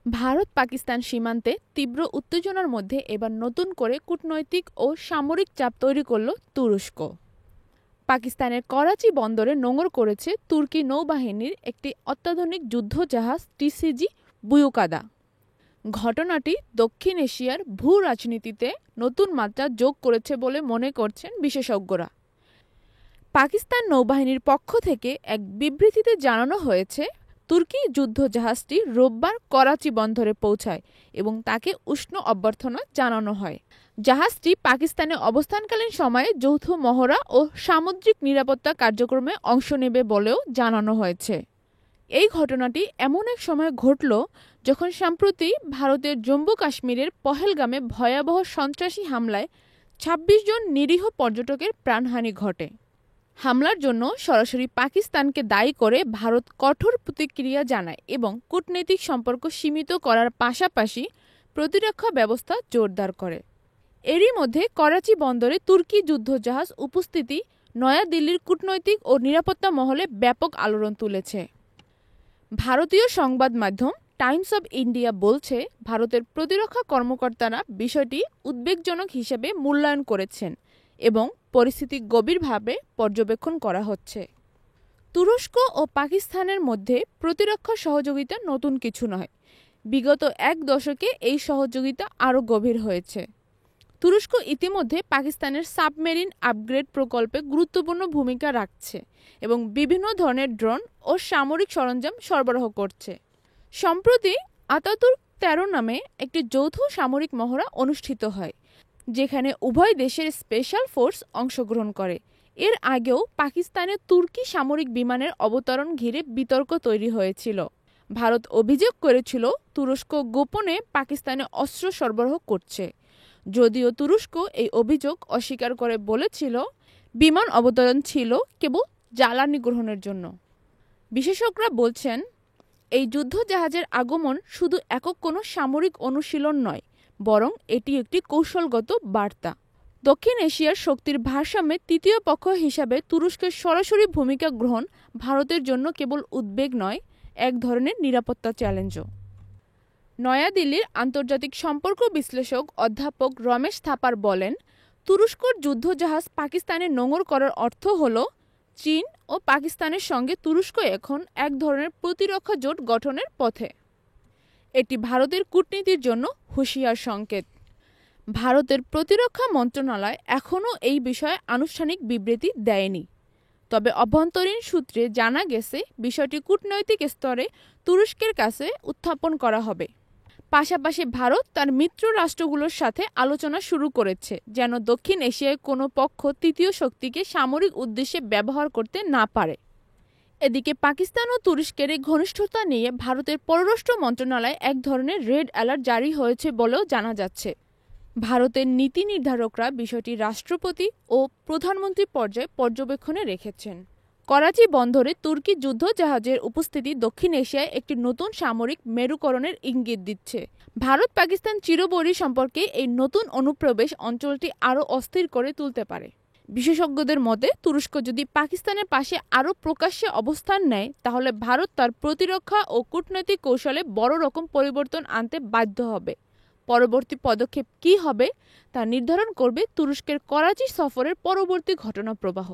ভারত পাকিস্তান সীমান্তে তীব্র উত্তেজনার মধ্যে এবার নতুন করে কূটনৈতিক ও সামরিক চাপ তৈরি করল তুরস্ক। পাকিস্তানের করাচি বন্দরে নোঙর করেছে তুর্কি নৌবাহিনীর একটি অত্যাধুনিক যুদ্ধজাহাজ টিসিজি বুয়ুকাদা। ঘটনাটি দক্ষিণ এশিয়ার ভূ রাজনীতিতে নতুন মাত্রা যোগ করেছে বলে মনে করছেন বিশেষজ্ঞরা। পাকিস্তান নৌবাহিনীর পক্ষ থেকে এক বিবৃতিতে জানানো হয়েছে, তুর্কি যুদ্ধজাহাজটি রোববার করাচি বন্দরে পৌঁছায় এবং তাকে উষ্ণ অভ্যর্থনা জানানো হয়। জাহাজটি পাকিস্তানে অবস্থানকালীন সময়ে যৌথ মহড়া ও সামুদ্রিক নিরাপত্তা কার্যক্রমে অংশ নেবে বলেও জানানো হয়েছে। এই ঘটনাটি এমন এক সময় ঘটল যখন সম্প্রতি ভারতের জম্মু কাশ্মীরের পহেলগামে ভয়াবহ সন্ত্রাসী হামলায় ২৬ জন নিরীহ পর্যটকের প্রাণহানি ঘটে। হামলার জন্য সরাসরি পাকিস্তানকে দায়ী করে ভারত কঠোর প্রতিক্রিয়া জানায় এবং কূটনৈতিক সম্পর্ক সীমিত করার পাশাপাশি প্রতিরক্ষা ব্যবস্থা জোরদার করে। এরই মধ্যে করাচি বন্দরে তুর্কি যুদ্ধজাহাজ উপস্থিতি নয়াদিল্লির কূটনৈতিক ও নিরাপত্তা মহলে ব্যাপক আলোড়ন তুলেছে। ভারতীয় সংবাদ মাধ্যম টাইমস অব ইন্ডিয়া বলছে, ভারতের প্রতিরক্ষা কর্মকর্তারা বিষয়টি উদ্বেগজনক হিসেবে মূল্যায়ন করেছেন এবং পরিস্থিতি গভীরভাবে পর্যবেক্ষণ করা হচ্ছে। তুরস্ক ও পাকিস্তানের মধ্যে প্রতিরক্ষা সহযোগিতা নতুন কিছু নয়। বিগত এক দশকে এই সহযোগিতা আরও গভীর হয়েছে। তুরস্ক ইতিমধ্যে পাকিস্তানের সাবমেরিন আপগ্রেড প্রকল্পে গুরুত্বপূর্ণ ভূমিকা রাখছে এবং বিভিন্ন ধরনের ড্রোন ও সামরিক সরঞ্জাম সরবরাহ করছে। সম্প্রতি আতাতুর্ক ১৩ নামে একটি যৌথ সামরিক মহড়া অনুষ্ঠিত হয়, যেখানে উভয় দেশের স্পেশাল ফোর্স অংশগ্রহণ করে। এর আগেও পাকিস্তানে তুর্কি সামরিক বিমানের অবতরণ ঘিরে বিতর্ক তৈরি হয়েছিল। ভারত অভিযোগ করেছিল তুরস্ক গোপনে পাকিস্তানে অস্ত্র সরবরাহ করছে, যদিও তুরস্ক এই অভিযোগ অস্বীকার করে বলেছিল বিমান অবতরণ ছিল কেবল জ্বালানি গ্রহণের জন্য। বিশেষজ্ঞরা বলছেন, এই যুদ্ধজাহাজের আগমন শুধু একক কোনো সামরিক অনুশীলন নয়, বরং এটি একটি কৌশলগত বার্তা। দক্ষিণ এশিয়ার শক্তির ভারসাম্যে তৃতীয় পক্ষ হিসাবে তুরস্কের সরাসরি ভূমিকা গ্রহণ ভারতের জন্য কেবল উদ্বেগ নয়, এক ধরনের নিরাপত্তা চ্যালেঞ্জও। নয়াদিল্লির আন্তর্জাতিক সম্পর্ক বিশ্লেষক অধ্যাপক রমেশ থাপার বলেন, তুরস্কর যুদ্ধজাহাজ পাকিস্তানে নোঙর করার অর্থ হল চীন ও পাকিস্তানের সঙ্গে তুরস্ক এখন এক ধরনের প্রতিরক্ষা জোট গঠনের পথে। এটি ভারতের কূটনীতির জন্য হুঁশিয়ার সংকেত। ভারতের প্রতিরক্ষা মন্ত্রণালয় এখনও এই বিষয়ে আনুষ্ঠানিক বিবৃতি দেয়নি, তবে অভ্যন্তরীণ সূত্রে জানা গেছে বিষয়টি কূটনৈতিক স্তরে তুরস্কের কাছে উত্থাপন করা হবে। পাশাপাশি ভারত তার মিত্র রাষ্ট্রগুলোর সাথে আলোচনা শুরু করেছে, যেন দক্ষিণ এশিয়ায় কোনো পক্ষ তৃতীয় শক্তিকে সামরিক উদ্দেশ্যে ব্যবহার করতে না পারে। এদিকে পাকিস্তান ও তুরস্কের এই ঘনিষ্ঠতা নিয়ে ভারতের পররাষ্ট্র মন্ত্রণালয়ে এক ধরনের রেড অ্যালার্ট জারি হয়েছে বলেও জানা যাচ্ছে। ভারতের নীতি নির্ধারকরা বিষয়টি রাষ্ট্রপতি ও প্রধানমন্ত্রী পর্যায়ে পর্যবেক্ষণে রেখেছেন। করাচি বন্দরে তুর্কি যুদ্ধজাহাজের উপস্থিতি দক্ষিণ এশিয়ায় একটি নতুন সামরিক মেরুকরণের ইঙ্গিত দিচ্ছে। ভারত পাকিস্তান চিরবৈরী সম্পর্কে এই নতুন অনুপ্রবেশ অঞ্চলটি আরও অস্থির করে তুলতে পারে। বিশেষজ্ঞদের মতে, তুরস্ক যদি পাকিস্তানের পাশে আরও প্রকাশ্যে অবস্থান নেয়, তাহলে ভারত তার প্রতিরক্ষা ও কূটনৈতিক কৌশলে বড় রকম পরিবর্তন আনতে বাধ্য হবে। পরবর্তী পদক্ষেপ কী হবে তা নির্ধারণ করবে তুরস্কের করাচি সফরের পরবর্তী ঘটনা প্রবাহ।